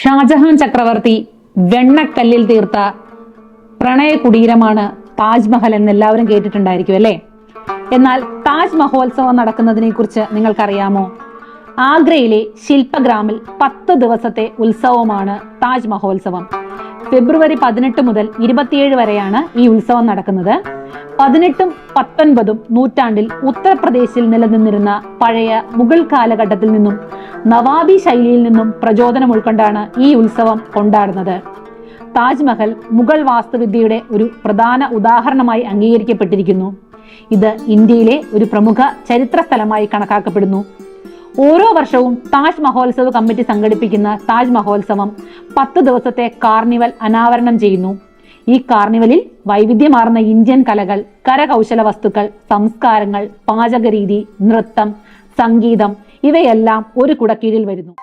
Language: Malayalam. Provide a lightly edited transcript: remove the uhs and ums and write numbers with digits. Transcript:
ഷാജഹാൻ ചക്രവർത്തി വെണ്ണക്കല്ലിൽ തീർത്ത പ്രണയ കുടീരമാണ് താജ്മഹൽ എന്ന് എല്ലാവരും കേട്ടിട്ടുണ്ടായിരിക്കും അല്ലേ? എന്നാൽ താജ് മഹോത്സവം നടക്കുന്നതിനെ കുറിച്ച് നിങ്ങൾക്കറിയാമോ? ആഗ്രയിലെ ശില്പഗ്രാമിൽ 10 ദിവസത്തെ ഉത്സവമാണ് താജ് മഹോത്സവം. ഫെബ്രുവരി 18 മുതൽ 27 വരെയാണ് ഈ ഉത്സവം നടക്കുന്നത്. 18ഉം 19ഉം നൂറ്റാണ്ടിൽ ഉത്തർപ്രദേശിൽ നിലനിന്നിരുന്ന പഴയ മുഗൾ കാലഘട്ടത്തിൽ നിന്നും നവാബി ശൈലിയിൽ നിന്നും പ്രചോദനം ഉൾക്കൊണ്ടാണ് ഈ ഉത്സവം കൊണ്ടാടുന്നത്. താജ്മഹൽ മുഗൾ വാസ്തുവിദ്യയുടെ ഒരു പ്രധാന ഉദാഹരണമായി അംഗീകരിക്കപ്പെട്ടിരിക്കുന്നു. ഇത് ഇന്ത്യയിലെ ഒരു പ്രമുഖ ചരിത്ര സ്ഥലമായി കണക്കാക്കപ്പെടുന്നു. ഓരോ വർഷവും താജ് മഹോത്സവ കമ്മിറ്റി സംഘടിപ്പിക്കുന്ന താജ് മഹോത്സവം 10 ദിവസത്തെ കാർണിവൽ അനാവരണം ചെയ്യുന്നു. ഈ കാർണിവലിൽ വൈവിധ്യമാർന്ന ഇന്ത്യൻ കലകൾ, കരകൗശല വസ്തുക്കൾ, സംസ്കാരങ്ങൾ, പാചകരീതി, നൃത്തം, സംഗീതം ഇവയെല്ലാം ഒരു കുടക്കീഴിൽ വരുന്നു.